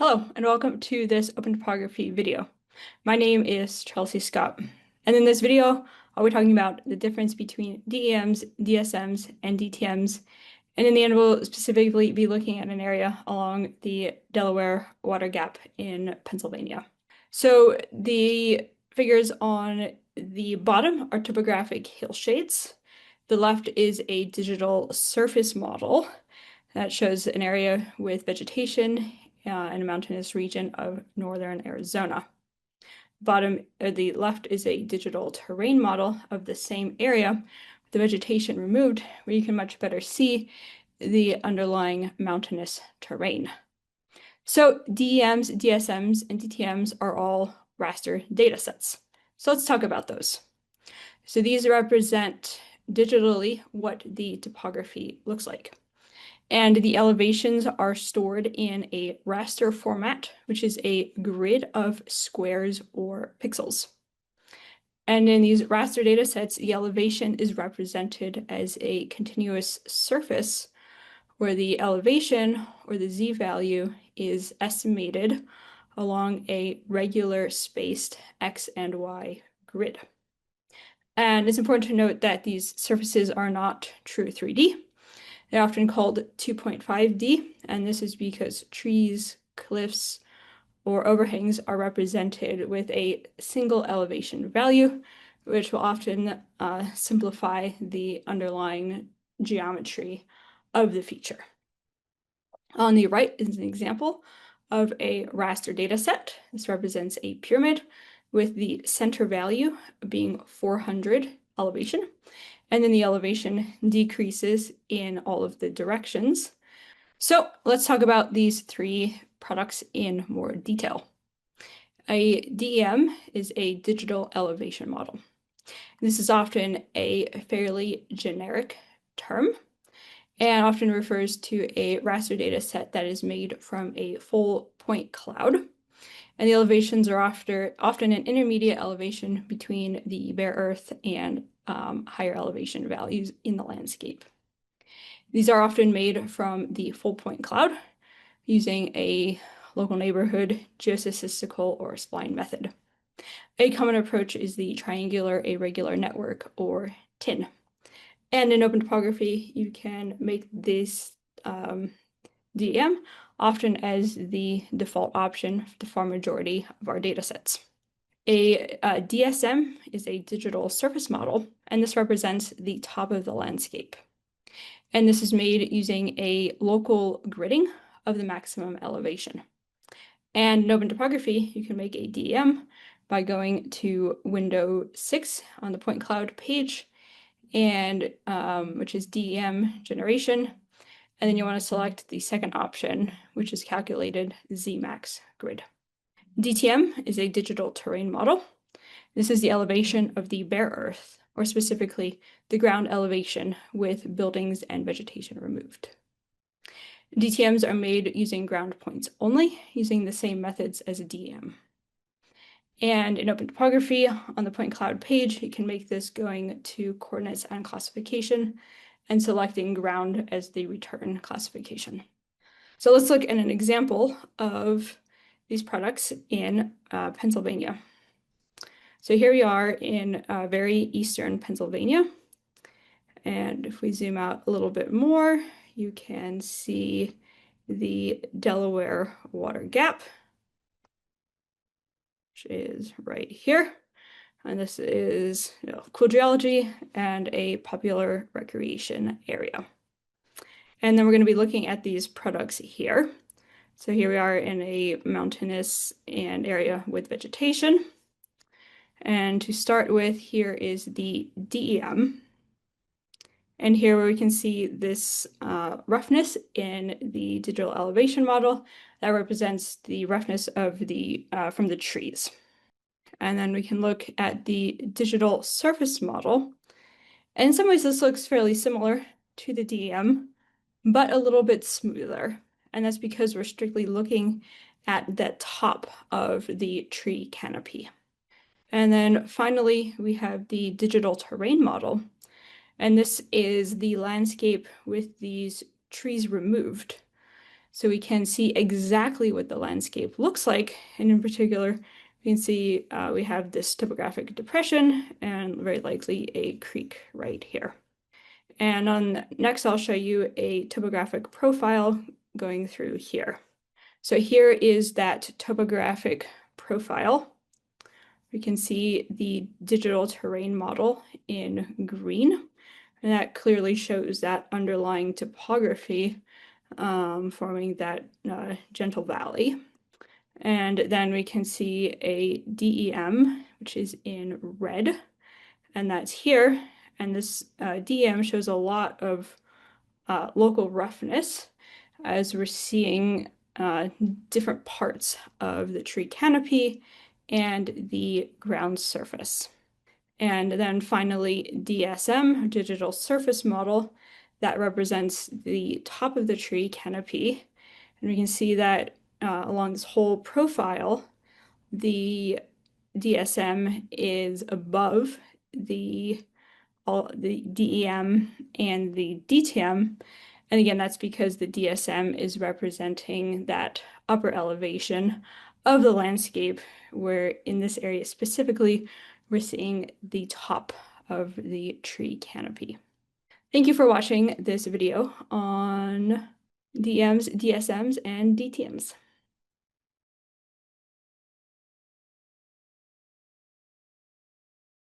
Hello, and welcome to this OpenTopography video. My name is Chelsea Scott, and in this video, I'll be talking about the difference between DEMs, DSMs, and DTMs, and in the end, we'll specifically be looking at an area along the Delaware Water Gap in Pennsylvania. So the figures on the bottom are topographic hillshades. The left is a digital surface model that shows an area with vegetation in a mountainous region of northern Arizona. The left is a digital terrain model of the same area with the vegetation removed, where you can much better see the underlying mountainous terrain. So DEMs, DSMs, and DTMs are all raster datasets. So let's talk about those. So these represent digitally what the topography looks like. And the elevations are stored in a raster format, which is a grid of squares or pixels. And in these raster datasets, the elevation is represented as a continuous surface where the elevation, or the z value, is estimated along a regular spaced x and y grid. And it's important to note that these surfaces are not true 3D. They're often called 2.5D, and this is because trees, cliffs, or overhangs are represented with a single elevation value, which will often simplify the underlying geometry of the feature. On the right is an example of a raster data set. This represents a pyramid with the center value being 400 elevation, and then the elevation decreases in all of the directions. So let's talk about these three products in more detail. A DEM is a digital elevation model. This is often a fairly generic term and often refers to a raster data set that is made from a full point cloud. And the elevations are often an intermediate elevation between the bare earth and higher elevation values in the landscape. These are often made from the full point cloud using a local neighborhood geostatistical or spline method. A common approach is the triangular irregular network, or TIN. And in OpenTopography, you can make this DEM often as the default option for the far majority of our datasets. A DSM is a digital surface model, and this represents the top of the landscape. And this is made using a local gridding of the maximum elevation. And in OpenTopography, you can make a DEM by going to window 6 on the point cloud page, and which is DEM generation. And then you want to select the second option, which is calculated Zmax grid. DTM is a digital terrain model. This is the elevation of the bare earth, or specifically the ground elevation with buildings and vegetation removed. DTMs are made using ground points only, using the same methods as a DEM. And in OpenTopography, on the point cloud page, you can make this going to coordinates and classification and selecting ground as the return classification. So let's look at an example of these products in Pennsylvania. So here we are in very eastern Pennsylvania. And if we zoom out a little bit more, you can see the Delaware Water Gap, which is right here. And this is cool geology and a popular recreation area. And then we're going to be looking at these products here. So here we are in a mountainous and area with vegetation. And to start with, here is the DEM. And here where we can see this roughness in the digital elevation model that represents the roughness of the from the trees. And then we can look at the digital surface model. And in some ways, this looks fairly similar to the DEM, but a little bit smoother. And that's because we're strictly looking at the top of the tree canopy. And then finally, we have the digital terrain model. And this is the landscape with these trees removed. so we can see exactly what the landscape looks like. And in particular, we can see we have this topographic depression and very likely a creek right here. And next, I'll show you a topographic profile going through here. So here is that topographic profile. We can see the digital terrain model in green, and that clearly shows that underlying topography forming that gentle valley. And then we can see a DEM, which is in red, and that's here. And this DEM shows a lot of local roughness as we're seeing different parts of the tree canopy and the ground surface. And then finally, DSM, digital surface model, that represents the top of the tree canopy. And we can see that along this whole profile, the DSM is above the DEM and the DTM. And again, that's because the DSM is representing that upper elevation of the landscape, where in this area specifically, we're seeing the top of the tree canopy. Thank you for watching this video on DEMs, DSMs, and DTMs.